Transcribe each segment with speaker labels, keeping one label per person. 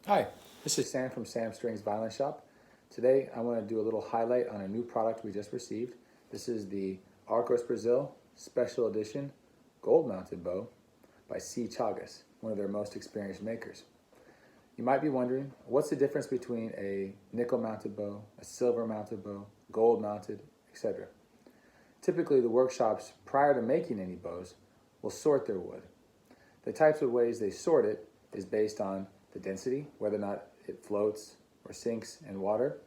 Speaker 1: Hi, this is Sam from Sam Strings Violin Shop. Today I want to do a little highlight on a new product we just received. This is the Arcos Brasil Special Edition Gold Mounted Bow by C.Chagas, one of their most experienced makers. You might be wondering, what's the difference between a nickel mounted bow, a silver mounted bow, gold mounted, etc.? Typically the workshops prior to making any bows will sort their wood. The types of ways they sort it is based on the density, whether or not it floats or sinks in water.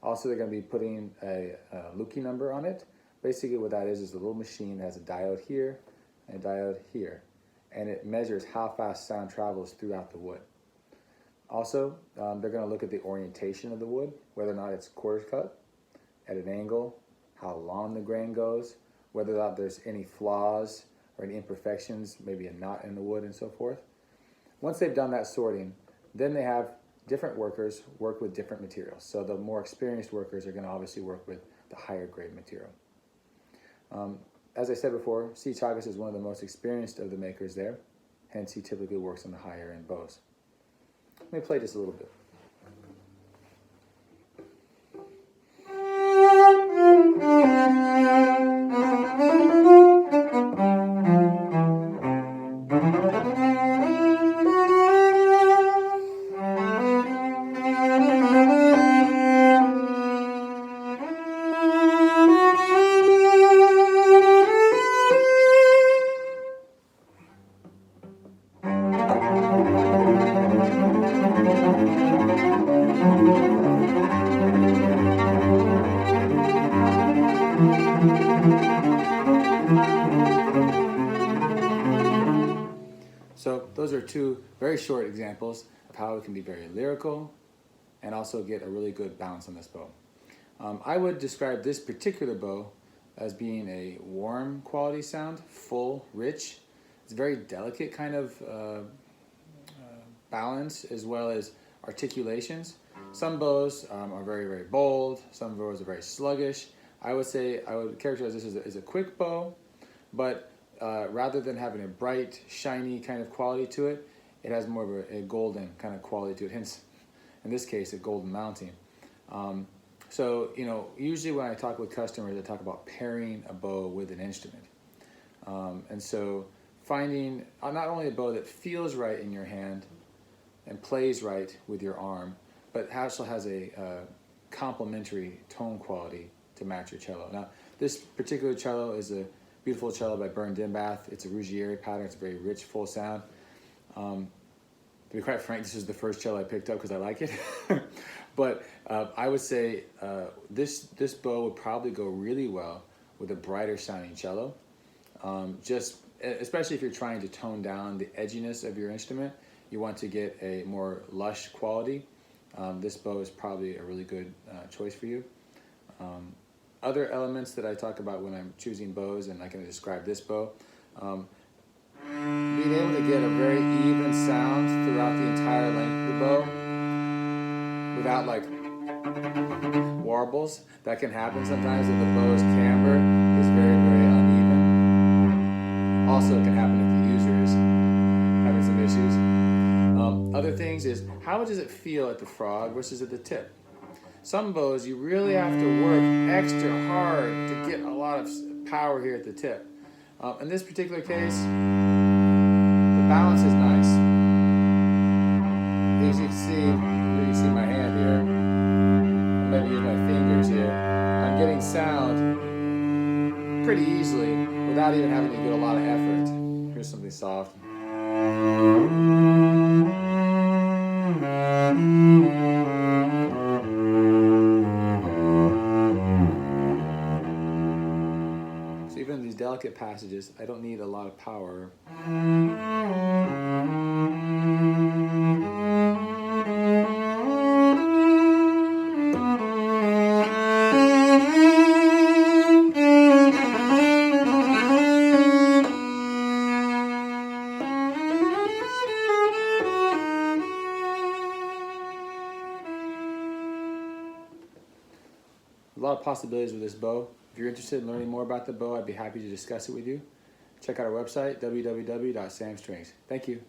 Speaker 1: Also, they're going to be putting a Luki number on it. Basically what that is a little machine that has a diode here and a diode here, and it measures how fast sound travels throughout the wood. Also, they're going to look at the orientation of the wood, whether or not it's quarter cut, at an angle, how long the grain goes, whether or not there's any flaws or any imperfections, maybe a knot in the wood and so forth. Once they've done that sorting, then they have different workers work with different materials. So the more experienced workers are going to obviously work with the higher grade material. As I said before, C.Chagas is one of the most experienced of the makers there, hence he typically works on the higher end bows. Let me play just a little bit. So those are two very short examples of how it can be very lyrical and also get a really good balance on this bow. I would describe this particular bow as being a warm quality sound, full, rich. It's a very delicate kind of balance as well as articulations. Some bows are very, very bold. Some bows are very sluggish. I would characterize this as a quick bow, but rather than having a bright, shiny kind of quality to it, it has more of a golden kind of quality to it, hence, in this case, a golden mounting. So, usually when I talk with customers, I talk about pairing a bow with an instrument. And so finding not only a bow that feels right in your hand and plays right with your arm, but also has a complementary tone quality to match your cello. Now, this particular cello is a beautiful cello by Bernd Dimbath. It's a Ruggieri pattern. It's a very rich, full sound. To be quite frank, this is the first cello I picked up because I like it. But I would say this bow would probably go really well with a brighter sounding cello. Especially if you're trying to tone down the edginess of your instrument, you want to get a more lush quality. This bow is probably a really good choice for you. Other elements that I talk about when I'm choosing bows, and I can describe this bow, being able to get a very even sound throughout the entire length of the bow without like warbles. That can happen sometimes if the bow's camber is very, very uneven. Also, it can happen if the user is having some issues. Other things is, how does it feel at the frog versus at the tip? Some bows, you really have to work extra hard to get a lot of power here at the tip. In this particular case, the balance is nice. As you can see my hand here. I'm maybe use my fingers here. I'm getting sound pretty easily without even having to do a lot of effort. Here's something soft. Even in these delicate passages, I don't need a lot of power. A lot of possibilities with this bow. If you're interested in learning more about the bow, I'd be happy to discuss it with you. Check out our website, www.samstrings. Thank you.